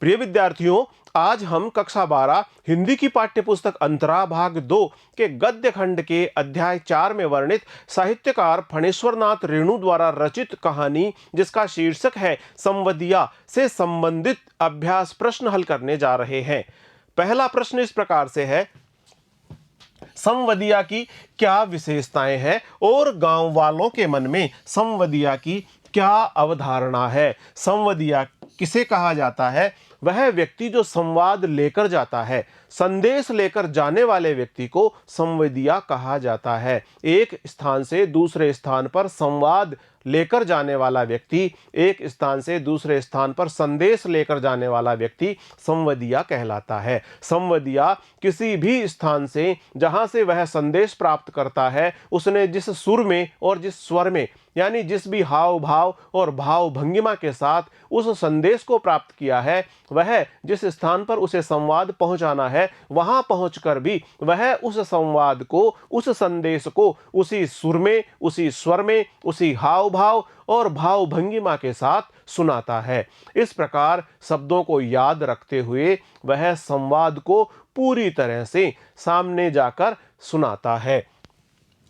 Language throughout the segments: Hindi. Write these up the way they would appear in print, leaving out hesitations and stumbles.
प्रिय विद्यार्थियों, आज हम कक्षा 12 हिंदी की पाठ्यपुस्तक अंतरा भाग 2 के गद्य खंड के अध्याय 4 में वर्णित साहित्यकार फणेश्वरनाथ रेणु द्वारा रचित कहानी जिसका शीर्षक है संवदिया से संबंधित अभ्यास प्रश्न हल करने जा रहे हैं। पहला प्रश्न इस प्रकार से है, संवदिया की क्या विशेषताएं हैं और गांव वालों के मन में संवदिया की क्या अवधारणा है। संवदिया किसे कहा जाता है? वह व्यक्ति जो संवाद लेकर जाता है, संदेश लेकर जाने वाले व्यक्ति को संवदिया कहा जाता है। एक स्थान से दूसरे स्थान पर संवाद लेकर जाने वाला व्यक्ति, एक स्थान से दूसरे स्थान पर संदेश लेकर जाने वाला व्यक्ति संवदिया कहलाता है। संवदिया किसी भी स्थान से जहां से वह संदेश प्राप्त करता है, उसने जिस सुर में और जिस स्वर में, यानी जिस भी हाव भाव और भाव भंगिमा के साथ उस संदेश को प्राप्त किया है, वह जिस स्थान पर उसे संवाद पहुंचाना है, वहां पहुंचकर भी वह उस संवाद को, उस संदेश को उसी सुर में, उसी स्वर में, उसी हाव भाव और भाव भंगिमा के साथ सुनाता है। इस प्रकार शब्दों को याद रखते हुए वह संवाद को पूरी तरह से सामने जाकर सुनाता है।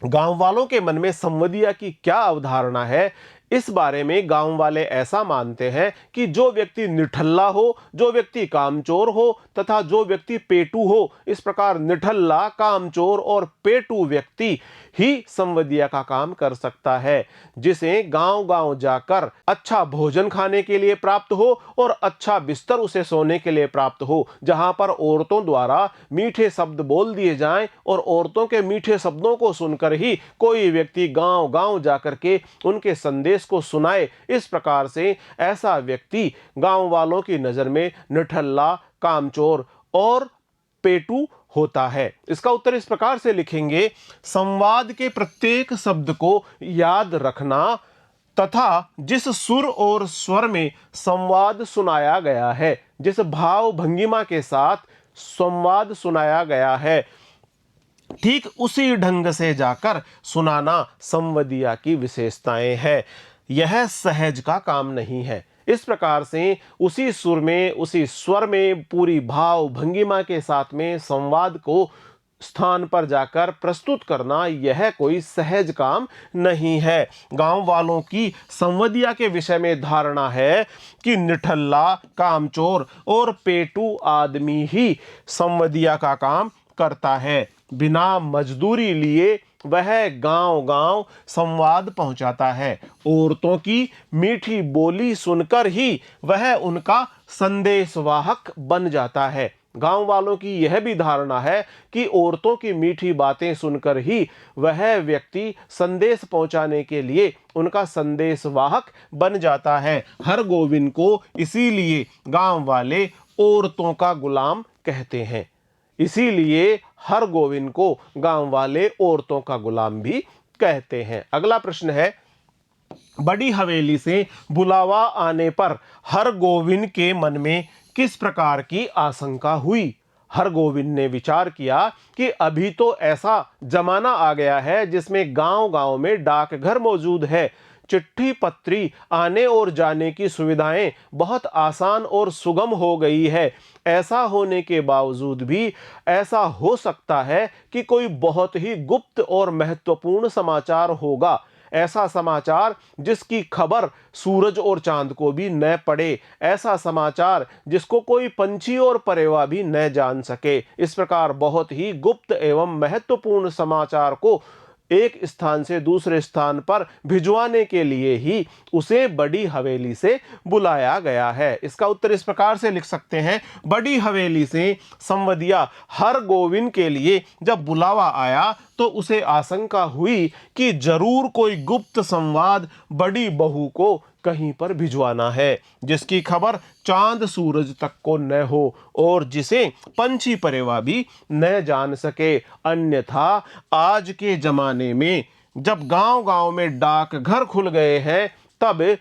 गांव वालों के मन में संवदिया की क्या अवधारणा है, इस बारे में गांव वाले ऐसा मानते हैं कि जो व्यक्ति निठल्ला हो, जो व्यक्ति कामचोर हो तथा जो व्यक्ति पेटू हो, इस प्रकार निठल्ला, कामचोर और पेटू व्यक्ति ही संवदिया का काम कर सकता है, जिसे गांव-गांव जाकर अच्छा भोजन खाने के लिए प्राप्त हो और अच्छा बिस्तर उसे सोने के लिए प्राप्त हो, जहां पर औरतों द्वारा मीठे शब्द बोल दिए जाएं और औरतों के मीठे शब्दों को सुनकर ही कोई व्यक्ति गांव-गांव जाकर के उनके संदेश को सुनाए। इस प्रकार से ऐसा व्यक्ति गांव वालों की नजर में निठल्ला, कामचोर और पेटू होता है। इसका उत्तर इस प्रकार से लिखेंगे, संवाद के प्रत्येक शब्द को याद रखना तथा जिस सुर और स्वर में संवाद सुनाया गया है, जिस भाव भंगिमा के साथ संवाद सुनाया गया है, ठीक उसी ढंग से जाकर सुनाना संवदिया की विशेषताएं हैं। यह सहज का काम नहीं है। इस प्रकार से उसी सुर में, उसी स्वर में, पूरी भाव भंगिमा के साथ में संवाद को स्थान पर जाकर प्रस्तुत करना यह कोई सहज काम नहीं है। गांव वालों की संवदिया के विषय में धारणा है कि निठल्ला, कामचोर और पेटू आदमी ही संवदिया का काम करता है। बिना मजदूरी लिए वह गांव-गांव संवाद पहुंचाता है। औरतों की मीठी बोली सुनकर ही वह उनका संदेशवाहक बन जाता है। गांव वालों की यह भी धारणा है कि औरतों की मीठी बातें सुनकर ही वह व्यक्ति संदेश पहुंचाने के लिए उनका संदेशवाहक बन जाता है। हर गोविंद को इसीलिए गांव वाले औरतों का गुलाम कहते हैं। इसीलिए हर गोविंद को गांव वाले औरतों का गुलाम भी कहते हैं। अगला प्रश्न है, बड़ी हवेली से बुलावा आने पर हर गोविंद के मन में किस प्रकार की आशंका हुई? हर गोविंद ने विचार किया कि अभी तो ऐसा जमाना आ गया है जिसमें गांव-गांव में डाकघर मौजूद है। चिट्ठी पत्री आने और जाने की सुविधाएं बहुत आसान और सुगम हो गई है। ऐसा होने के बावजूद भी ऐसा हो सकता है कि कोई बहुत ही गुप्त और महत्वपूर्ण समाचार होगा। ऐसा समाचार जिसकी खबर सूरज और चांद को भी न पड़े, ऐसा समाचार जिसको कोई पंछी और परेवा भी न जान सके। इस प्रकार बहुत ही गुप्त एवं महत्वपूर्ण समाचार को एक स्थान से दूसरे स्थान पर भिजवाने के लिए ही उसे बड़ी हवेली से बुलाया गया है। इसका उत्तर इस प्रकार से लिख सकते हैं, बड़ी हवेली से संवदिया हर गोविंद के लिए जब बुलावा आया तो उसे आशंका हुई कि जरूर कोई गुप्त संवाद बड़ी बहू को कहीं पर भिजवाना है, जिसकी खबर चांद सूरज तक को न हो और जिसे पंछी परेवा भी न जान सके। अन्यथा आज के जमाने में जब गांव-गांव में डाकघर खुल गए हैं, तब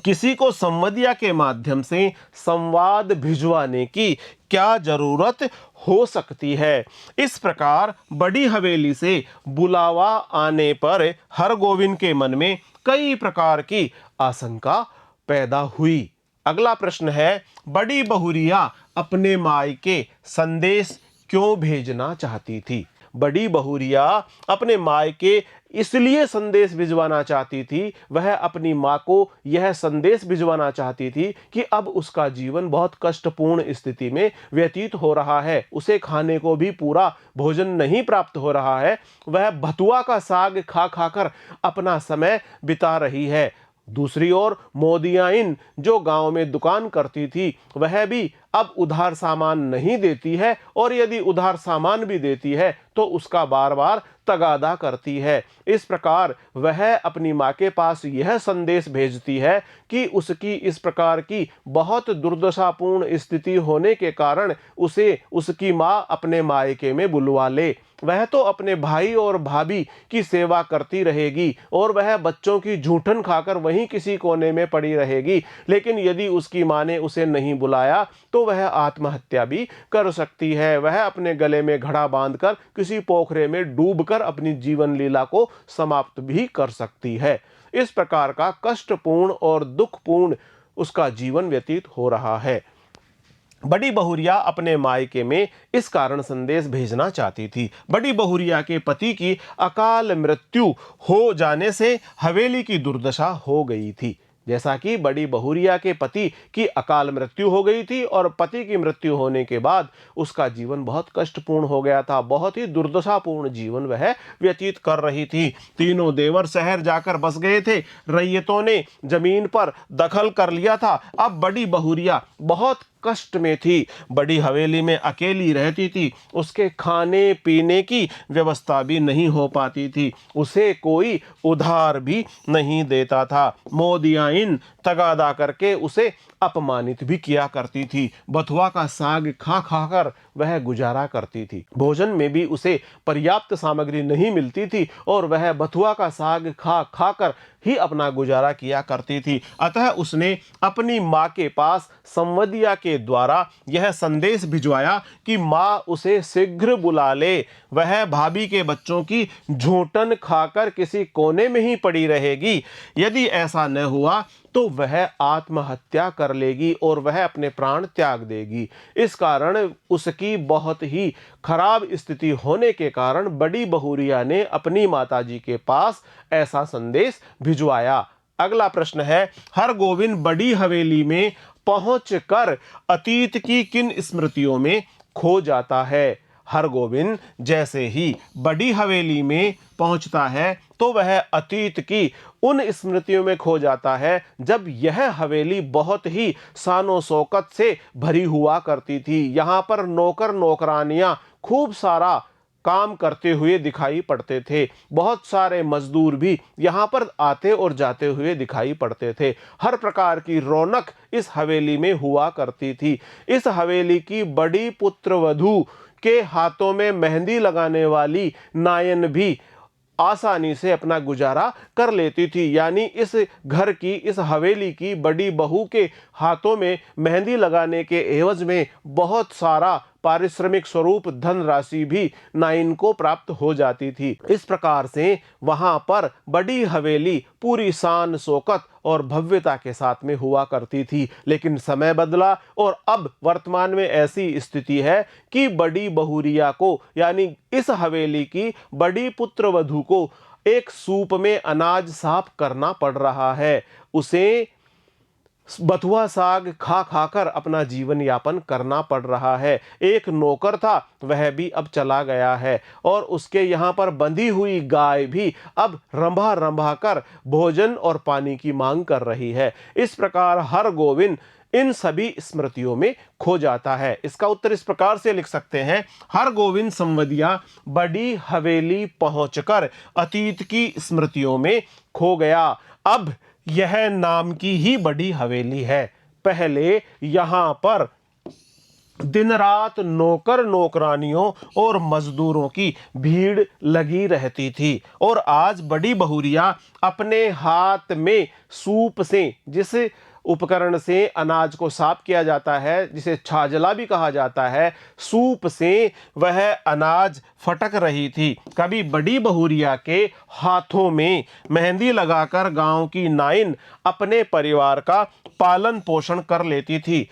किसी को संवदिया के माध्यम से संवाद भिजवाने की क्या जरूरत हो सकती है। इस प्रकार बड़ी हवेली से बुलावा आने पर हर गोविंद के मन में कई प्रकार की आशंका पैदा हुई। अगला प्रश्न है, बड़ी बहुरिया अपने मायके संदेश क्यों भेजना चाहती थी? बड़ी बहुरिया अपने मायके इसलिए संदेश भिजवाना चाहती थी, वह अपनी माँ को यह संदेश भिजवाना चाहती थी कि अब उसका जीवन बहुत कष्टपूर्ण स्थिति में व्यतीत हो रहा है, उसे खाने को भी पूरा भोजन नहीं प्राप्त हो रहा है, वह बथुआ का साग खा खाकर अपना समय बिता रही है। दूसरी ओर मोदियाइन जो गांव में दुकान करती थी, वह भी अब उधार सामान नहीं देती है, और यदि उधार सामान भी देती है तो उसका बार बार तगादा करती है। इस प्रकार वह अपनी माँ के पास यह संदेश भेजती है कि उसकी इस प्रकार की बहुत दुर्दशापूर्ण स्थिति होने के कारण उसे उसकी माँ अपने मायके में बुलवा ले। वह तो अपने भाई और भाभी की सेवा करती रहेगी और वह बच्चों की जूठन खाकर वहीं किसी कोने में पड़ी रहेगी, लेकिन यदि उसकी माँ ने उसे नहीं बुलाया तो वह आत्महत्या भी कर सकती है। वह अपने गले में घड़ा बांधकर किसी पोखरे में डूबकर अपनी जीवन लीला को समाप्त भी कर सकती है। इस प्रकार का कष्टपूर्ण और दुखपूर्ण उसका जीवन व्यतीत हो रहा है। बड़ी बहुरिया अपने मायके में इस कारण संदेश भेजना चाहती थी। बड़ी बहुरिया के पति की अकाल मृत्यु हो जाने से हवेली की दुर्दशा हो गई थी। जैसा कि बड़ी बहुरिया के पति की अकाल मृत्यु हो गई थी और पति की मृत्यु होने के बाद उसका जीवन बहुत कष्टपूर्ण हो गया था, बहुत ही दुर्दशापूर्ण जीवन वह व्यतीत कर रही थी। तीनों देवर शहर जाकर बस गए थे, रैयतों ने जमीन पर दखल कर लिया था। अब बड़ी बहुरिया बहुत कष्ट में थी, बड़ी हवेली में अकेली रहती थी, उसके खाने पीने की व्यवस्था भी नहीं हो पाती थी, उसे कोई उधार भी नहीं देता था। मोदियाइन तगादा करके उसे अपमानित भी किया करती थी। बथुआ का साग खा खाकर वह गुजारा करती थी। भोजन में भी उसे पर्याप्त सामग्री नहीं मिलती थी और वह बथुआ का साग खा खाकर ही अपना गुजारा किया करती थी। अतः उसने अपनी माँ के पास संवदिया के द्वारा यह संदेश भिजवाया कि माँ उसे शीघ्र बुला ले। वह भाभी के बच्चों की झूठन खाकर किसी कोने में ही पड़ी रहेगी। यदि ऐसा न हुआ तो वह आत्महत्या कर लेगी और वह अपने प्राण त्याग देगी। इस कारण उसकी बहुत ही खराब स्थिति होने के कारण बड़ी बहुरिया ने अपनी माताजी के पास ऐसा संदेश भिजवाया। अगला प्रश्न है, हरगोविंद बड़ी हवेली में पहुंचकर अतीत की किन स्मृतियों में खो जाता है? हरगोविंद जैसे ही बड़ी हवेली में पहुंचता है तो वह अतीत की उन स्मृतियों में खो जाता है जब यह हवेली बहुत ही शानो शौकत से भरी हुआ करती थी। यहाँ पर नौकर नौकरानियां खूब सारा काम करते हुए दिखाई पड़ते थे। बहुत सारे मजदूर भी यहाँ पर आते और जाते हुए दिखाई पड़ते थे। हर प्रकार की रौनक इस हवेली में हुआ करती थी। इस हवेली की बड़ी पुत्रवधू के हाथों में मेहंदी लगाने वाली नायन भी आसानी से अपना गुजारा कर लेती थी। यानी इस घर की, इस हवेली की बड़ी बहू के हाथों में मेहंदी लगाने के एवज में बहुत सारा पारिश्रमिक स्वरूप धन राशि भी नाइन को प्राप्त हो जाती थी। इस प्रकार से वहां पर बड़ी हवेली पूरी शान शौकत और भव्यता के साथ में हुआ करती थी। लेकिन समय बदला और अब वर्तमान में ऐसी स्थिति है कि बड़ी बहुरिया को, यानी इस हवेली की बड़ी पुत्रवधू को, एक सूप में अनाज साफ करना पड़ रहा है। उसे बथुआ साग खा खाकर अपना जीवन यापन करना पड़ रहा है। एक नौकर था, वह भी अब चला गया है और उसके यहाँ पर बंधी हुई गाय भी अब रंभा रंभा कर भोजन और पानी की मांग कर रही है। इस प्रकार हरगोविंद इन सभी स्मृतियों में खो जाता है। इसका उत्तर इस प्रकार से लिख सकते हैं, हरगोविंद संवदिया बड़ी हवेली पहुंचकर अतीत की स्मृतियों में खो गया। अब यह नाम की ही बड़ी हवेली है। पहले यहां पर दिन रात नौकर नौकरानियों और मजदूरों की भीड़ लगी रहती थी और आज बड़ी बहुरिया अपने हाथ में सूप से, जिस उपकरण से अनाज को साफ किया जाता है, जिसे छाजला भी कहा जाता है, सूप से वह अनाज फटक रही थी। कभी बड़ी बहुरिया के हाथों में मेहंदी लगाकर गांव की नाइन अपने परिवार का पालन पोषण कर लेती थी,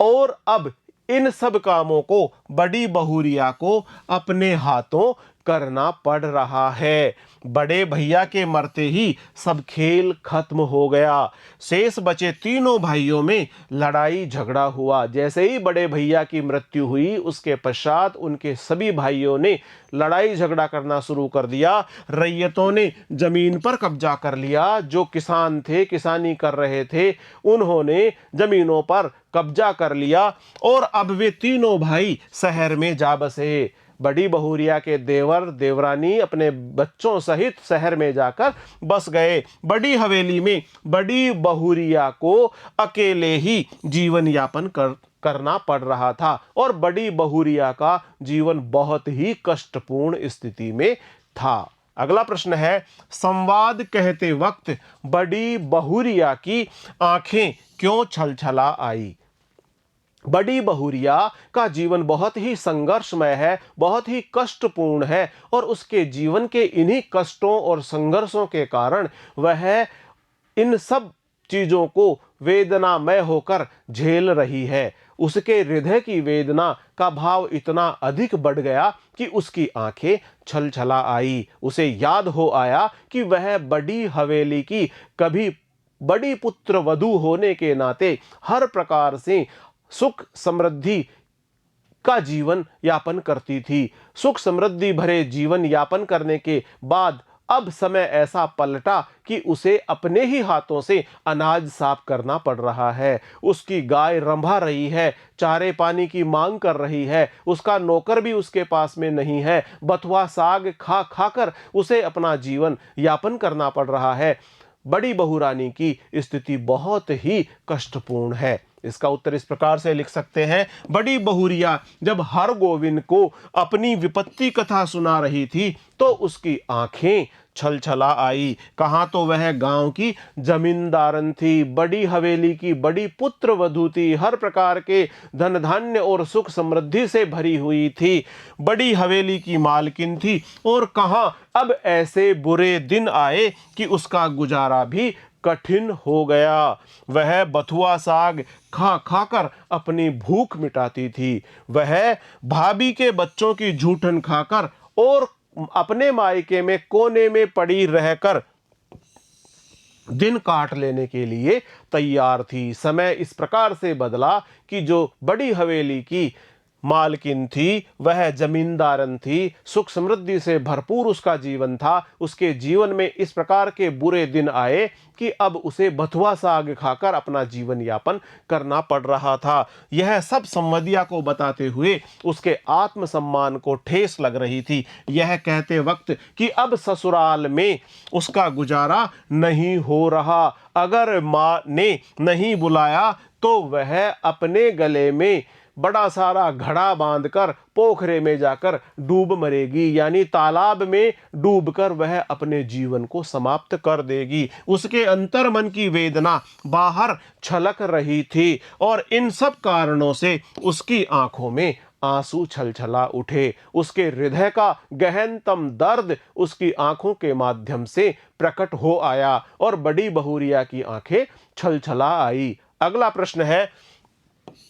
और अब इन सब कामों को बड़ी बहुरिया को अपने हाथों करना पड़ रहा है। बड़े भैया के मरते ही सब खेल खत्म हो गया। शेष बचे तीनों भाइयों में लड़ाई झगड़ा हुआ। जैसे ही बड़े भैया की मृत्यु हुई, उसके पश्चात उनके सभी भाइयों ने लड़ाई झगड़ा करना शुरू कर दिया। रैयतों ने जमीन पर कब्जा कर लिया। जो किसान थे, किसानी कर रहे थे, उन्होंने जमीनों पर कब्जा कर लिया, और अब वे तीनों भाई शहर में जा बसे। बड़ी बहुरिया के देवर देवरानी अपने बच्चों सहित शहर में जाकर बस गए। बड़ी हवेली में बड़ी बहुरिया को अकेले ही जीवन यापन करना पड़ रहा था, और बड़ी बहुरिया का जीवन बहुत ही कष्टपूर्ण स्थिति में था। अगला प्रश्न है, संवाद कहते वक्त बड़ी बहुरिया की आंखें क्यों छलछला आई? बड़ी बहुरिया का जीवन बहुत ही संघर्षमय है, बहुत ही कष्टपूर्ण है, और उसके जीवन के इन्हीं कष्टों और संघर्षों के कारण वह इन सब चीजों को वेदनामय होकर झेल रही है। उसके हृदय की वेदना का भाव इतना अधिक बढ़ गया कि उसकी आंखें छलछला आई। उसे याद हो आया कि वह बड़ी हवेली की कभी बड़ी पुत्र वधू होने के नाते हर प्रकार से सुख समृद्धि का जीवन यापन करती थी। सुख समृद्धि भरे जीवन यापन करने के बाद अब समय ऐसा पलटा कि उसे अपने ही हाथों से अनाज साफ करना पड़ रहा है। उसकी गाय रंभा रही है, चारे पानी की मांग कर रही है, उसका नौकर भी उसके पास में नहीं है। बथुआ साग खा खाकर उसे अपना जीवन यापन करना पड़ रहा है। बड़ी बहुरानी की स्थिति बहुत ही कष्टपूर्ण है। इसका उत्तर इस प्रकार से लिख सकते हैं, बड़ी बहुरिया जब हरगोविंद को अपनी विपत्ति कथा सुना रही थी तो उसकी आंखें छलछला आई। कहाँ तो वह गांव की जमींदारन थी, बड़ी हवेली की बड़ी पुत्र वधू थी, हर प्रकार के धन धान्य और सुख समृद्धि से भरी हुई थी, बड़ी हवेली की मालकिन थी, और कहाँ अब ऐसे बुरे दिन आए कि उसका गुजारा भी कठिन हो गया। वह बथुआ साग खा खाकर अपनी भूख मिटाती थी। वह भाभी के बच्चों की जूठन खाकर और अपने मायके में कोने में पड़ी रहकर दिन काट लेने के लिए तैयार थी। समय इस प्रकार से बदला कि जो बड़ी हवेली की मालकिन थी, वह जमींदारन थी, सुख समृद्धि से भरपूर उसका जीवन था। उसके जीवन में इस प्रकार के बुरे दिन आए कि अब उसे बथुआ साग खाकर अपना जीवन यापन करना पड़ रहा था। यह सब संवदिया को बताते हुए उसके आत्मसम्मान को ठेस लग रही थी। यह कहते वक्त कि अब ससुराल में उसका गुजारा नहीं हो रहा, अगर माँ ने नहीं बुलाया तो वह अपने गले में बड़ा सारा घड़ा बांधकर पोखरे में जाकर डूब मरेगी, यानी तालाब में डूबकर वह अपने जीवन को समाप्त कर देगी। उसके अंतर्मन की वेदना बाहर छलक रही थी, और इन सब कारणों से उसकी आंखों में आंसू छलछला उठे। उसके हृदय का गहनतम दर्द उसकी आंखों के माध्यम से प्रकट हो आया, और बड़ी बहुरिया की आंखें छलछला आई। अगला प्रश्न है,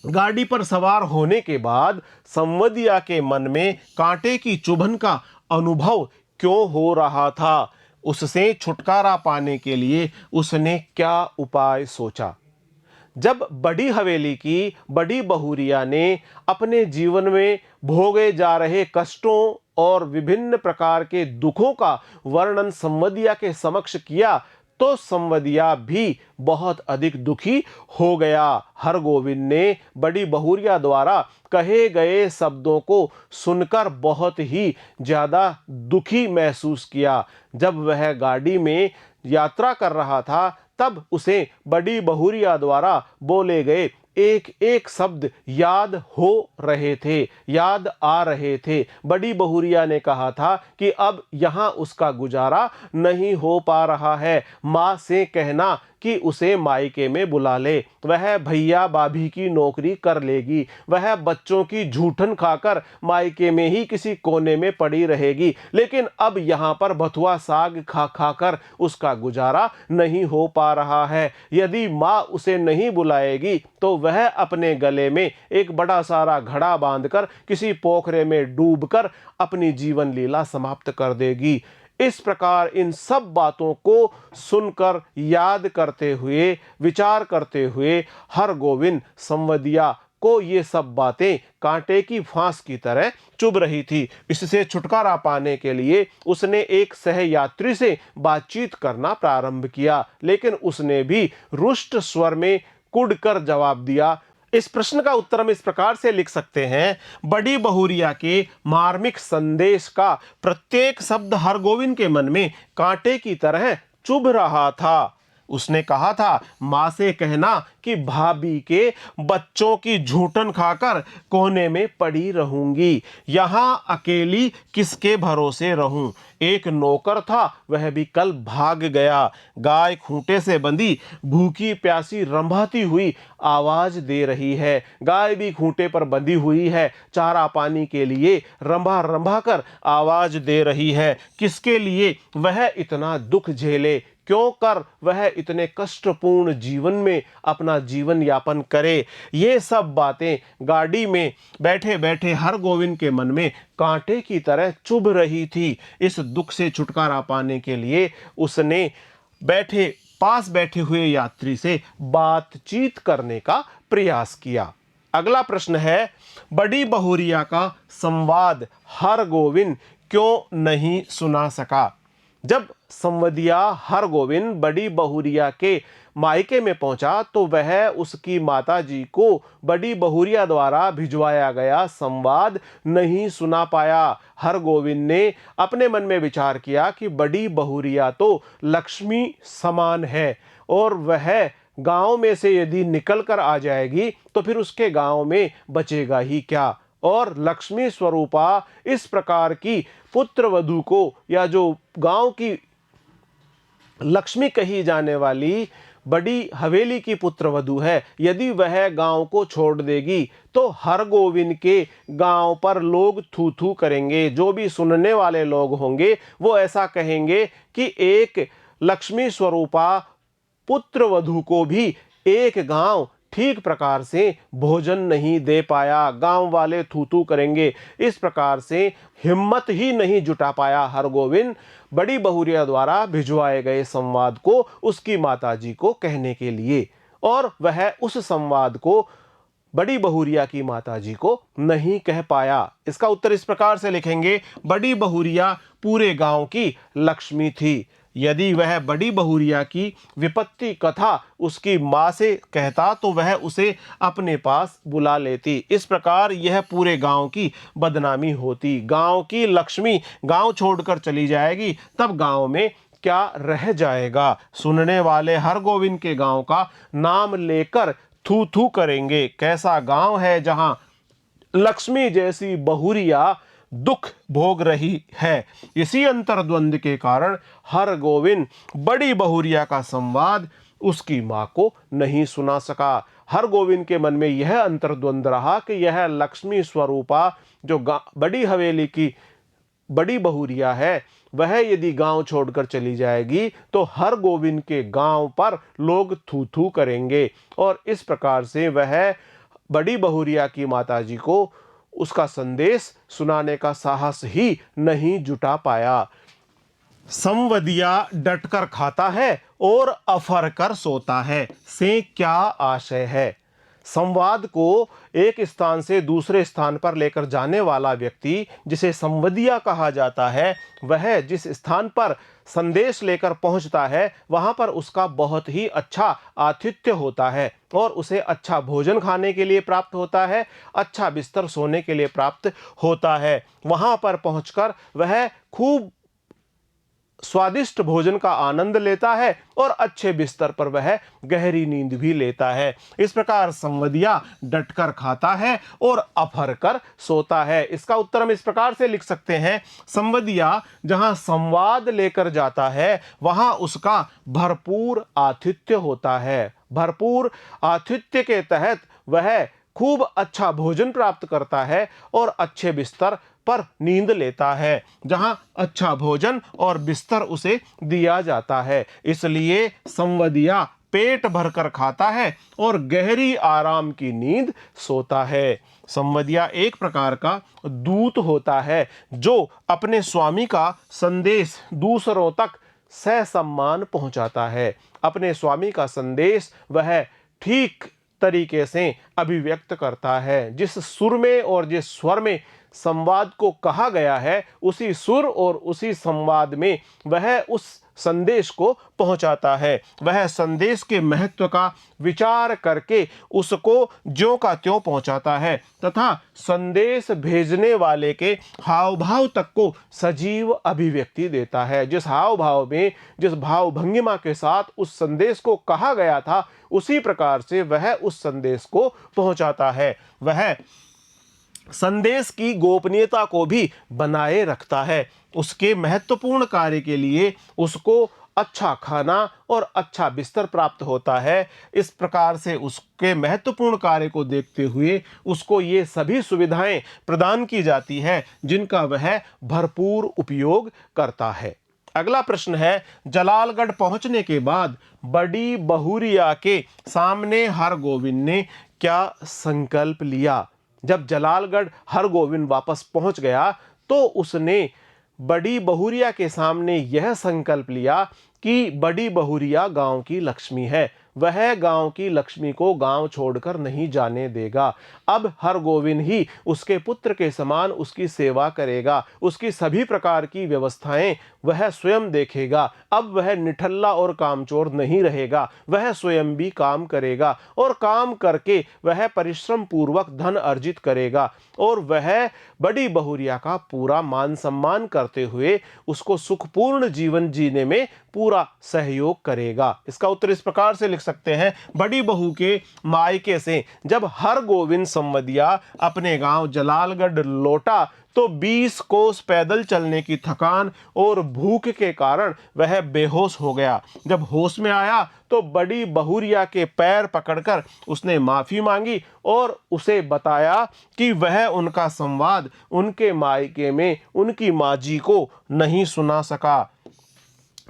गाड़ी पर सवार होने के बाद संवदिया के मन में कांटे की चुभन का अनुभव क्यों हो रहा था? उससे छुटकारा पाने के लिए उसने क्या उपाय सोचा? जब बड़ी हवेली की बड़ी बहुरिया ने अपने जीवन में भोगे जा रहे कष्टों और विभिन्न प्रकार के दुखों का वर्णन संवदिया के समक्ष किया तो संवदिया भी बहुत अधिक दुखी हो गया। हरगोविंद ने बड़ी बहुरिया द्वारा कहे गए शब्दों को सुनकर बहुत ही ज्यादा दुखी महसूस किया। जब वह गाड़ी में यात्रा कर रहा था तब उसे बड़ी बहुरिया द्वारा बोले गए एक एक शब्द याद हो रहे थे, याद आ रहे थे। बड़ी बहुरिया ने कहा था कि अब यहाँ उसका गुजारा नहीं हो पा रहा है। माँ से कहना कि उसे मायके में बुला ले। वह भैया भाभी की नौकरी कर लेगी, वह बच्चों की झूठन खाकर मायके में ही किसी कोने में पड़ी रहेगी, लेकिन अब यहाँ पर बथुआ साग खा खाकर उसका गुजारा नहीं हो पा रहा है। यदि माँ उसे नहीं बुलाएगी तो वह अपने गले में एक बड़ा सारा घड़ा बांधकर किसी पोखरे में डूबकर अपनी जीवन लीला समाप्त कर देगी। इस प्रकार इन सब बातों को सुनकर, याद करते हुए, विचार करते हुए हरगोविंद संवदिया को ये सब बातें कांटे की फांस की तरह चुभ रही थी। इससे छुटकारा पाने के लिए उसने एक सहयात्री से बातचीत करना प्रारंभ किया, लेकिन उसने भी रुष्ट स्वर में कुढ़कर जवाब दिया। इस प्रश्न का उत्तर हम इस प्रकार से लिख सकते हैं, बड़ी बहुरिया के मार्मिक संदेश का प्रत्येक शब्द हरगोविंद के मन में कांटे की तरह चुभ रहा था। उसने कहा था, माँ से कहना कि भाभी के बच्चों की झूठन खाकर कोने में पड़ी रहूंगी, यहाँ अकेली किसके भरोसे रहूं। एक नौकर था, वह भी कल भाग गया। गाय खूंटे से बंधी भूखी प्यासी रंभाती हुई आवाज दे रही है। गाय भी खूंटे पर बंधी हुई है, चारा पानी के लिए रंभा रंभा कर आवाज दे रही है। किसके लिए वह इतना दुख झेले, क्यों कर वह इतने कष्टपूर्ण जीवन में अपना जीवन यापन करे। ये सब बातें गाड़ी में बैठे बैठे हरगोविंद के मन में कांटे की तरह चुभ रही थी। इस दुख से छुटकारा पाने के लिए उसने पास बैठे हुए यात्री से बातचीत करने का प्रयास किया। अगला प्रश्न है, बड़ी बहुरिया का संवाद हरगोविंद क्यों नहीं सुना सका। जब संवदिया हरगोविंद बड़ी बहुरिया के मायके में पहुंचा तो वह उसकी माताजी को बड़ी बहुरिया द्वारा भिजवाया गया संवाद नहीं सुना पाया। हरगोविंद ने अपने मन में विचार किया कि बड़ी बहुरिया तो लक्ष्मी समान है और वह गांव में से यदि निकल कर आ जाएगी तो फिर उसके गांव में बचेगा ही क्या। और लक्ष्मी स्वरूपा इस प्रकार की पुत्र वधू को, या जो गांव की लक्ष्मी कही जाने वाली बड़ी हवेली की पुत्र वधू है, यदि वह गांव को छोड़ देगी तो हरगोविंद के गांव पर लोग थू थू करेंगे। जो भी सुनने वाले लोग होंगे वो ऐसा कहेंगे कि एक लक्ष्मी स्वरूपा पुत्र वधू को भी एक गांव ठीक प्रकार से भोजन नहीं दे पाया, गांव वाले थू थू करेंगे। इस प्रकार से हिम्मत ही नहीं जुटा पाया हरगोविंद बड़ी बहुरिया द्वारा भिजवाए गए संवाद को उसकी माताजी को कहने के लिए, और वह उस संवाद को बड़ी बहुरिया की माताजी को नहीं कह पाया। इसका उत्तर इस प्रकार से लिखेंगे, बड़ी बहुरिया पूरे गांव की लक्ष्मी थी। यदि वह बड़ी बहुरिया की विपत्ति कथा उसकी माँ से कहता तो वह उसे अपने पास बुला लेती। इस प्रकार यह पूरे गांव की बदनामी होती। गांव की लक्ष्मी गांव छोड़कर चली जाएगी, तब गांव में क्या रह जाएगा। सुनने वाले हरगोविंद के गांव का नाम लेकर थू थू करेंगे। कैसा गांव है जहां लक्ष्मी जैसी बहुरिया दुख भोग रही है। इसी अंतर्द्वंद के कारण हरगोविंद बड़ी बहुरिया का संवाद उसकी मां को नहीं सुना सका। हरगोविंद के मन में यह अंतर्द्वंद रहा कि यह लक्ष्मी स्वरूपा जो बड़ी हवेली की बड़ी बहुरिया है, वह यदि गांव छोड़कर चली जाएगी तो हरगोविंद के गांव पर लोग थू थू करेंगे। और इस प्रकार से वह बड़ी बहुरिया की माताजी को उसका संदेश सुनाने का साहस ही नहीं जुटा पाया। संवदिया डटकर खाता है और अफर कर सोता है से क्या आशय है। संवाद को एक स्थान से दूसरे स्थान पर लेकर जाने वाला व्यक्ति, जिसे संवदिया कहा जाता है, वह जिस स्थान पर संदेश लेकर पहुंचता है वहां पर उसका बहुत ही अच्छा आतिथ्य होता है और उसे अच्छा भोजन खाने के लिए प्राप्त होता है, अच्छा बिस्तर सोने के लिए प्राप्त होता है। वहां पर पहुंचकर वह खूब स्वादिष्ट भोजन का आनंद लेता है और अच्छे बिस्तर पर वह गहरी नींद भी लेता है। इस प्रकार संवदिया डटकर खाता है और अफर कर सोता है। इसका उत्तर हम इस प्रकार से लिख सकते हैं, संवदिया जहां संवाद लेकर जाता है वहां उसका भरपूर आतिथ्य होता है। भरपूर आतिथ्य के तहत वह खूब अच्छा भोजन प्राप्त करता है और अच्छे बिस्तर पर नींद लेता है, जहां अच्छा भोजन और बिस्तर उसे दिया जाता है। इसलिए संवदिया पेट भरकर खाता है और गहरी आराम की नींद सोता है। संवदिया एक प्रकार का दूत होता है जो अपने स्वामी का संदेश दूसरों तक ससम्मान पहुंचाता है। अपने स्वामी का संदेश वह ठीक तरीके से अभिव्यक्त करता है। जिस सुर में और जिस स्वर में संवाद को कहा गया है, उसी सुर और उसी संवाद में वह उस संदेश को पहुंचाता है। वह संदेश के महत्व का विचार करके उसको ज्यों का त्यों पहुंचाता है तथा संदेश भेजने वाले के हाव भाव तक को सजीव अभिव्यक्ति देता है। जिस हाव भाव में, जिस भाव भंगिमा के साथ उस संदेश को कहा गया था, उसी प्रकार से वह उस संदेश को पहुंचाता है। वह संदेश की गोपनीयता को भी बनाए रखता है। उसके महत्वपूर्ण कार्य के लिए उसको अच्छा खाना और अच्छा बिस्तर प्राप्त होता है। इस प्रकार से उसके महत्वपूर्ण कार्य को देखते हुए उसको ये सभी सुविधाएं प्रदान की जाती है जिनका वह भरपूर उपयोग करता है। अगला प्रश्न है, जलालगढ़ पहुंचने के बाद बड़ी बहुरिया के सामने हरगोविंद ने क्या संकल्प लिया? जब जलालगढ़ हरगोविंद वापस पहुंच गया तो उसने बड़ी बहुरिया के सामने यह संकल्प लिया कि बड़ी बहुरिया गांव की लक्ष्मी है, वह गांव की लक्ष्मी को गांव छोड़कर नहीं जाने देगा। अब हरगोविंद ही उसके पुत्र के समान उसकी सेवा करेगा, उसकी सभी प्रकार की व्यवस्थाएं वह स्वयं देखेगा। अब वह निठल्ला और कामचोर नहीं रहेगा, वह स्वयं भी काम करेगा और काम करके वह परिश्रम पूर्वक धन अर्जित करेगा और वह बड़ी बहुरिया का पूरा मान सम्मान करते हुए उसको सुखपूर्ण जीवन जीने में पूरा सहयोग करेगा। इसका उत्तर इस प्रकार से लिख सकते हैं, बड़ी बहू के मायके से जब हरगोविंद संवदिया अपने गांव जलालगढ़ लौटा तो 20 कोस पैदल चलने की थकान और भूख के कारण वह बेहोश हो गया। जब होश में आया तो बड़ी बहुरिया के पैर पकड़कर उसने माफी मांगी और उसे बताया कि वह उनका संवाद उनके मायके में उनकी माजी को नहीं सुना सका।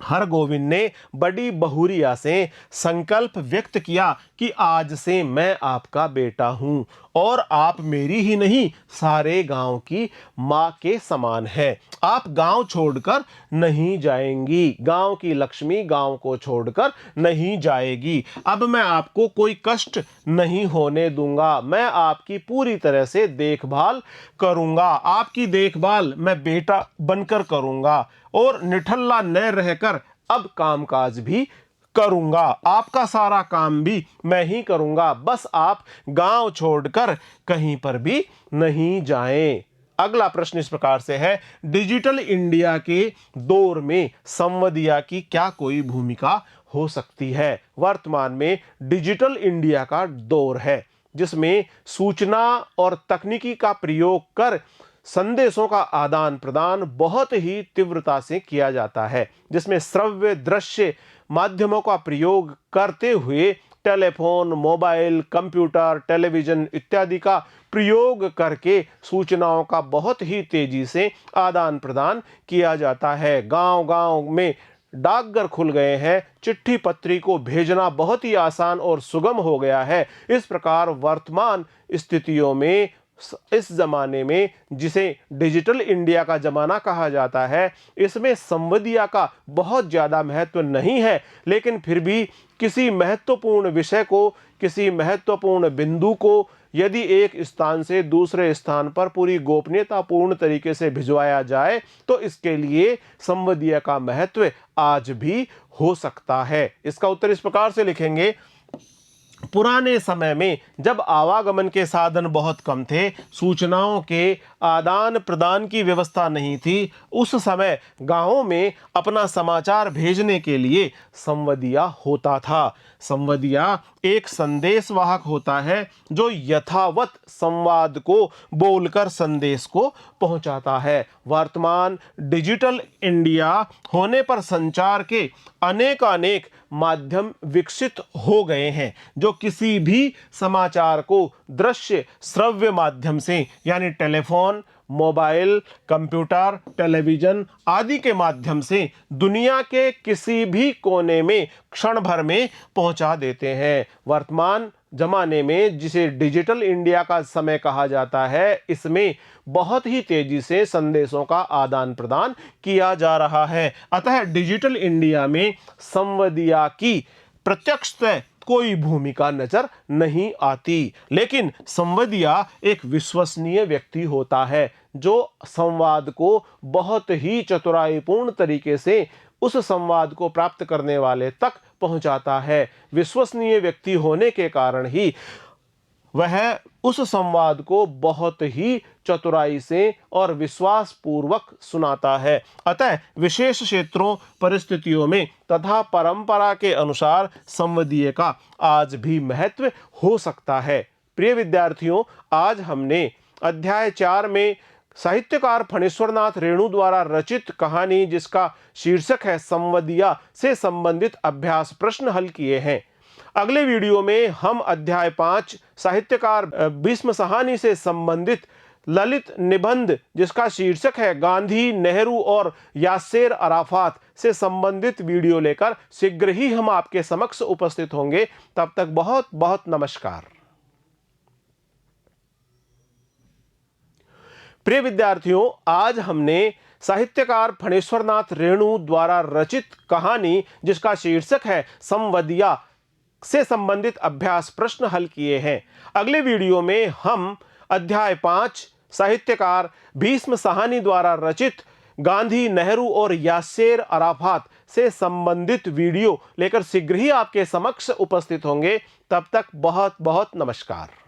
हरगोविंद ने बड़ी बहुरिया से संकल्प व्यक्त किया कि आज से मैं आपका बेटा हूं और आप मेरी ही नहीं सारे गांव की मां के समान हैं। आप गांव छोड़कर नहीं जाएंगी, गांव की लक्ष्मी गांव को छोड़कर नहीं जाएगी। अब मैं आपको कोई कष्ट नहीं होने दूंगा, मैं आपकी पूरी तरह से देखभाल करूंगा, आपकी देखभाल मैं बेटा बनकर करूंगा और निठल्ला न रहकर अब कामकाज भी करूंगा, आपका सारा काम भी मैं ही करूंगा, बस आप गांव छोड़कर कहीं पर भी नहीं जाएं। अगला प्रश्न इस प्रकार से है, डिजिटल इंडिया के दौर में संवदिया की क्या कोई भूमिका हो सकती है? वर्तमान में डिजिटल इंडिया का दौर है जिसमें सूचना और तकनीकी का प्रयोग कर संदेशों का आदान प्रदान बहुत ही तीव्रता से किया जाता है, जिसमें श्रव्य दृश्य माध्यमों का प्रयोग करते हुए टेलीफोन, मोबाइल, कंप्यूटर, टेलीविजन इत्यादि का प्रयोग करके सूचनाओं का बहुत ही तेजी से आदान प्रदान किया जाता है। गांव-गांव में डाकघर खुल गए हैं, चिट्ठी पत्री को भेजना बहुत ही आसान और सुगम हो गया है। इस प्रकार वर्तमान स्थितियों में, इस जमाने में जिसे डिजिटल इंडिया का जमाना कहा जाता है, इसमें संवदिया का बहुत ज़्यादा महत्व नहीं है, लेकिन फिर भी किसी महत्वपूर्ण विषय को, किसी महत्वपूर्ण बिंदु को यदि एक स्थान से दूसरे स्थान पर पूरी गोपनीयतापूर्ण तरीके से भिजवाया जाए तो इसके लिए संवदिया का महत्व आज भी हो सकता है। इसका उत्तर इस प्रकार से लिखेंगे, पुराने समय में जब आवागमन के साधन बहुत कम थे, सूचनाओं के आदान प्रदान की व्यवस्था नहीं थी, उस समय गांवों में अपना समाचार भेजने के लिए संवदिया होता था। संवदिया एक संदेशवाहक होता है जो यथावत संवाद को बोलकर संदेश को पहुंचाता है। वर्तमान डिजिटल इंडिया होने पर संचार के अनेक माध्यम विकसित हो गए हैं जो किसी भी समाचार को दृश्य श्रव्य माध्यम से यानी टेलीफोन, मोबाइल, कंप्यूटर, टेलीविजन आदि के माध्यम से दुनिया के किसी भी कोने में क्षण भर में पहुंचा देते हैं। वर्तमान जमाने में जिसे डिजिटल इंडिया का समय कहा जाता है, इसमें बहुत ही तेजी से संदेशों का आदान प्रदान किया जा रहा है। अतः डिजिटल इंडिया में संवदिया की प्रत्यक्षतः कोई भूमिका नजर नहीं आती, लेकिन संवदिया एक विश्वसनीय व्यक्ति होता है जो संवाद को बहुत ही चतुराईपूर्ण तरीके से उस संवाद को प्राप्त करने वाले तक पहुंचाता है। विश्वसनीय व्यक्ति होने के कारण ही वह उस संवाद को बहुत ही चतुराई से और विश्वास पूर्वक सुनाता है। अतः विशेष क्षेत्रों, परिस्थितियों में तथा परंपरा के अनुसार संवदीय का आज भी महत्व हो सकता है। प्रिय विद्यार्थियों, आज हमने अध्याय 4 में साहित्यकार फणीश्वरनाथ रेणु द्वारा रचित कहानी जिसका शीर्षक है संवदिया से संबंधित अभ्यास प्रश्न हल किए हैं। अगले वीडियो में हम अध्याय 5 साहित्यकार भीष्म साहनी से संबंधित ललित निबंध जिसका शीर्षक है गांधी, नेहरू और यासेर अराफात से संबंधित वीडियो लेकर शीघ्र ही हम आपके समक्ष उपस्थित होंगे। तब तक बहुत बहुत नमस्कार। प्रिय विद्यार्थियों, आज हमने साहित्यकार फणीश्वरनाथ रेणु द्वारा रचित कहानी जिसका शीर्षक है संवदिया से संबंधित अभ्यास प्रश्न हल किए हैं। अगले वीडियो में हम अध्याय 5 साहित्यकार भीष्म साहनी द्वारा रचित गांधी, नेहरू और यासेर अराफात से संबंधित वीडियो लेकर शीघ्र ही आपके समक्ष उपस्थित होंगे। तब तक बहुत बहुत नमस्कार।